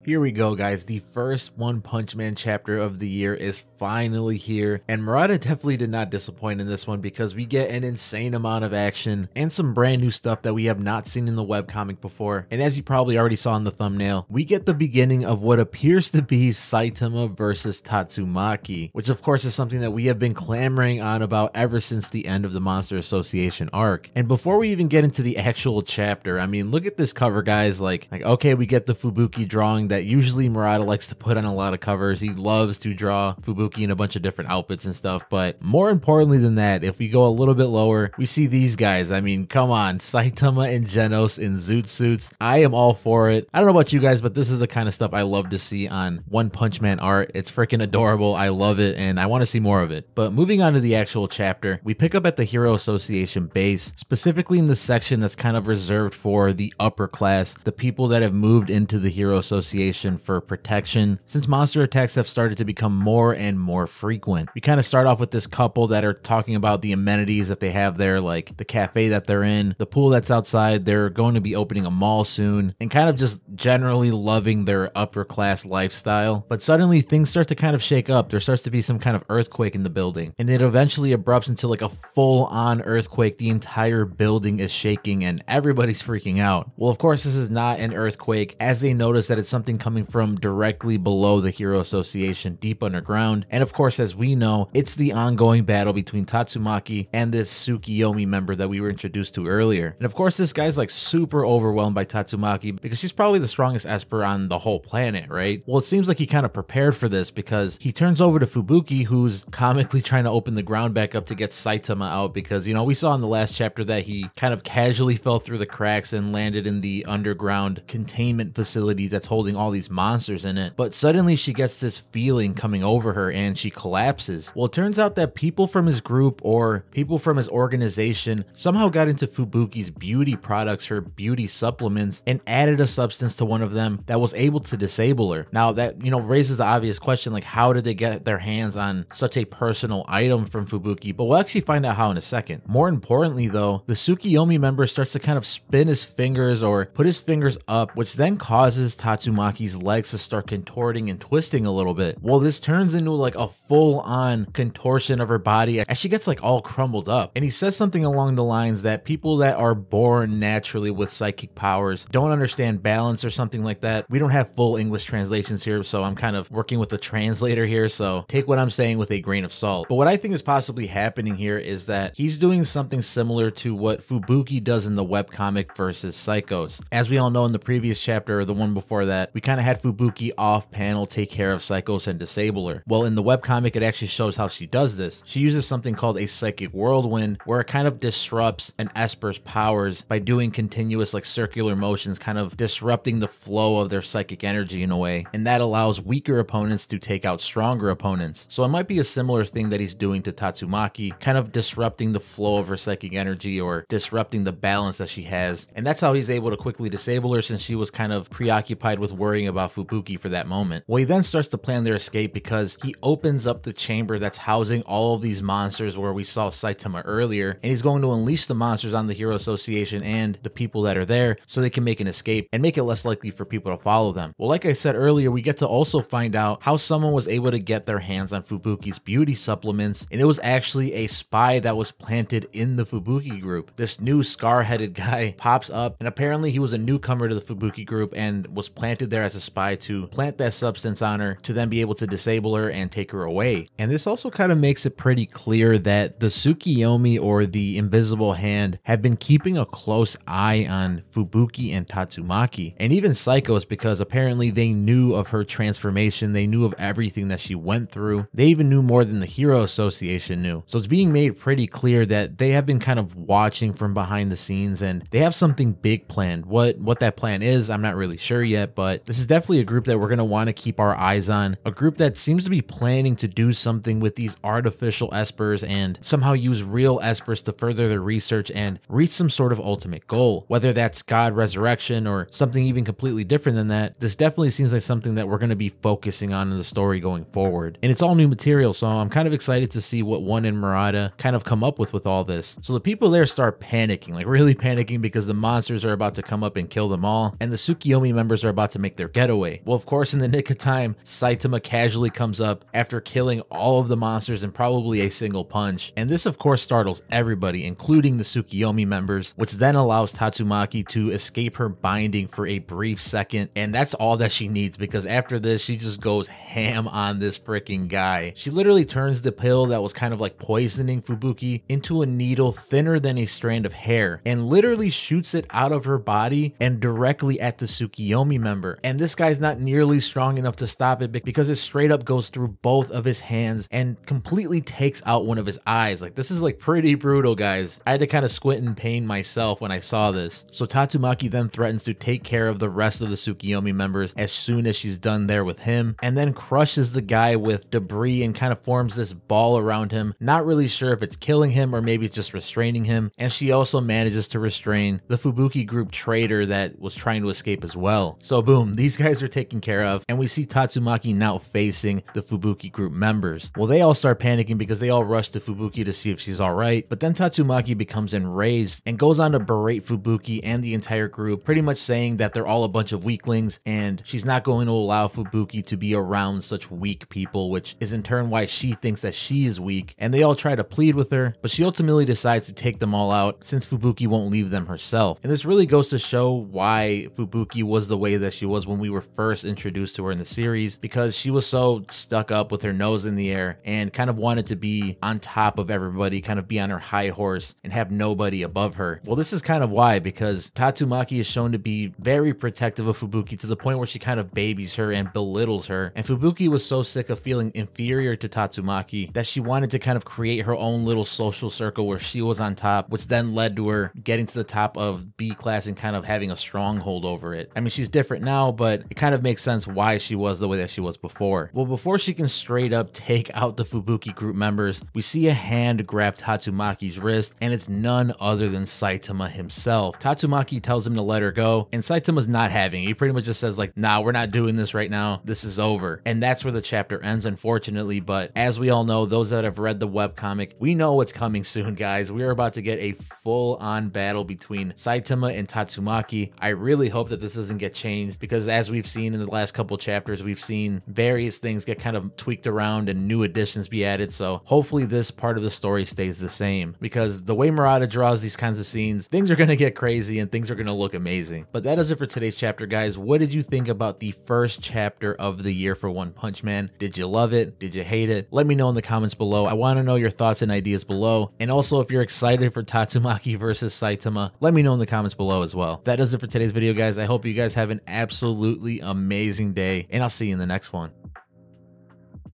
Here we go, guys. The first One Punch Man chapter of the year is finally here, and Murata definitely did not disappoint in this one because we get an insane amount of action and some brand new stuff that we have not seen in the webcomic before. And as you probably already saw in the thumbnail, we get the beginning of what appears to be Saitama versus Tatsumaki, which of course is something that we have been clamoring on about ever since the end of the Monster Association arc. And before we even get into the actual chapter, I mean, look at this cover, guys. Like okay, we get the Fubuki drawing that usually Murata likes to put on a lot of covers. He loves to draw Fubuki in a bunch of different outfits and stuff, but more importantly than that, if we go a little bit lower, we see these guys. I mean, come on, Saitama and Genos in zoot suits. I am all for it. I don't know about you guys, but this is the kind of stuff I love to see on One Punch Man art. It's freaking adorable. I love it, and I want to see more of it. But moving on to the actual chapter, we pick up at the Hero Association base, specifically in the section that's kind of reserved for the upper class, the people that have moved into the Hero Association for protection since monster attacks have started to become more and more frequent. We kind of start off with this couple that are talking about the amenities that they have there, like the cafe that they're in, the pool that's outside, they're going to be opening a mall soon, and kind of just generally loving their upper class lifestyle. But suddenly things start to kind of shake up. There starts to be some kind of earthquake in the building, and it eventually erupts into like a full-on earthquake. The entire building is shaking and everybody's freaking out. Well, of course, this is not an earthquake, as they notice that it's something coming from directly below the Hero Association, deep underground. And of course, as we know, it's the ongoing battle between Tatsumaki and this Tsukiyomi member that we were introduced to earlier. And of course, this guy's like super overwhelmed by Tatsumaki because she's probably the strongest Esper on the whole planet, right? Well, it seems like he kind of prepared for this because he turns over to Fubuki, who's comically trying to open the ground back up to get Saitama out because, you know, we saw in the last chapter that he kind of casually fell through the cracks and landed in the underground containment facility that's holding all these monsters in it. But suddenly she gets this feeling coming over her and she collapses. Well, it turns out that people from his group or people from his organization somehow got into Fubuki's beauty products, her beauty supplements, and added a substance to one of them that was able to disable her. Now that, you know, raises the obvious question, like how did they get their hands on such a personal item from Fubuki? But we'll actually find out how in a second. More importantly though, the Tsukiyomi member starts to kind of spin his fingers or put his fingers up, which then causes Tatsumaki's legs to start contorting and twisting a little bit. Well, this turns into like a full-on contortion of her body as she gets like all crumbled up. And he says something along the lines that people that are born naturally with psychic powers don't understand balance or something like that. We don't have full English translations here, so I'm kind of working with a translator here, so take what I'm saying with a grain of salt. But what I think is possibly happening here is that he's doing something similar to what Fubuki does in the webcomic versus Psychos. As we all know, in the previous chapter or the one before that, we kind of had Fubuki off panel take care of Psychos and disable her. Well, in the webcomic, it actually shows how she does this. She uses something called a psychic whirlwind, where it kind of disrupts an Esper's powers by doing continuous like circular motions, kind of disrupting the flow of their psychic energy in a way. And that allows weaker opponents to take out stronger opponents. So it might be a similar thing that he's doing to Tatsumaki, kind of disrupting the flow of her psychic energy or disrupting the balance that she has. And that's how he's able to quickly disable her since she was kind of preoccupied with worrying about Fubuki for that moment. Well, he then starts to plan their escape because he opens up the chamber that's housing all of these monsters where we saw Saitama earlier, and he's going to unleash the monsters on the Hero Association and the people that are there so they can make an escape and make it less likely for people to follow them. Well, like I said earlier, we get to also find out how someone was able to get their hands on Fubuki's beauty supplements, and it was actually a spy that was planted in the Fubuki group. This new scar-headed guy pops up, and apparently he was a newcomer to the Fubuki group and was planted there as a spy to plant that substance on her to then be able to disable her and take her away. And this also kind of makes it pretty clear that the Tsukiyomi or the invisible hand have been keeping a close eye on Fubuki and Tatsumaki, and even Psychos, because apparently they knew of her transformation, they knew of everything that she went through, they even knew more than the Hero Association knew. So it's being made pretty clear that they have been kind of watching from behind the scenes and they have something big planned. What that plan is, I'm not really sure yet, but this is definitely a group that we're going to want to keep our eyes on, a group that seems to be planning to do something with these artificial espers and somehow use real espers to further their research and reach some sort of ultimate goal, whether that's God resurrection or something even completely different than that. This definitely seems like something that we're going to be focusing on in the story going forward, and it's all new material, so I'm kind of excited to see what One and Murata kind of come up with all this. So the people there start panicking, like really panicking, because the monsters are about to come up and kill them all, and the Tsukiyomi members are about to make their getaway. Well, of course, in the nick of time, Saitama casually comes up after killing all of the monsters in probably a single punch. And this of course startles everybody, including the Tsukiyomi members, which then allows Tatsumaki to escape her binding for a brief second. And that's all that she needs, because after this, she just goes ham on this freaking guy. She literally turns the pill that was kind of like poisoning Fubuki into a needle thinner than a strand of hair and literally shoots it out of her body and directly at the Tsukiyomi member. And this guy's not nearly strong enough to stop it because it straight up goes through both of his hands and completely takes out one of his eyes. Like, this is like pretty brutal, guys. I had to kind of squint in pain myself when I saw this. So Tatsumaki then threatens to take care of the rest of the Tsukiyomi members as soon as she's done there with him, and then crushes the guy with debris and kind of forms this ball around him. Not really sure if it's killing him or maybe it's just restraining him. And she also manages to restrain the Fubuki group traitor that was trying to escape as well. So boom, these guys are taken care of, and we see Tatsumaki now facing the Fubuki group members. Well, they all start panicking because they all rush to Fubuki to see if she's alright, but then Tatsumaki becomes enraged and goes on to berate Fubuki and the entire group, pretty much saying that they're all a bunch of weaklings and she's not going to allow Fubuki to be around such weak people, which is in turn why she thinks that she is weak. And they all try to plead with her, but she ultimately decides to take them all out since Fubuki won't leave them herself. And this really goes to show why Fubuki was the way that she was when we were first introduced to her in the series, because she was so stuck up with her nose in the air and kind of wanted to be on top of everybody, kind of be on her high horse and have nobody above her. Well, this is kind of why, because Tatsumaki is shown to be very protective of Fubuki to the point where she kind of babies her and belittles her. And Fubuki was so sick of feeling inferior to Tatsumaki that she wanted to kind of create her own little social circle where she was on top, which then led to her getting to the top of B class and kind of having a stronghold over it. I mean, she's different now, but it kind of makes sense why she was the way that she was before. Well, before she can straight up take out the Fubuki group members, we see a hand grab Tatsumaki's wrist, and it's none other than Saitama himself. Tatsumaki tells him to let her go, and Saitama's not having it. He pretty much just says like, nah, we're not doing this right now. This is over. And that's where the chapter ends, unfortunately. But as we all know, those that have read the webcomic, we know what's coming soon, guys. We are about to get a full-on battle between Saitama and Tatsumaki. I really hope that this doesn't get changed, because as we've seen in the last couple chapters, we've seen various things get kind of tweaked around and new additions be added. So hopefully this part of the story stays the same, because the way Murata draws these kinds of scenes, things are going to get crazy and things are going to look amazing. But that is it for today's chapter, guys. What did you think about the first chapter of the year for One Punch Man? Did you love it? Did you hate it? Let me know in the comments below. I want to know your thoughts and ideas below. And also, if you're excited for Tatsumaki versus Saitama, let me know in the comments below as well. That does it for today's video, guys. I hope you guys have an absolutely amazing day, and I'll see you in the next one.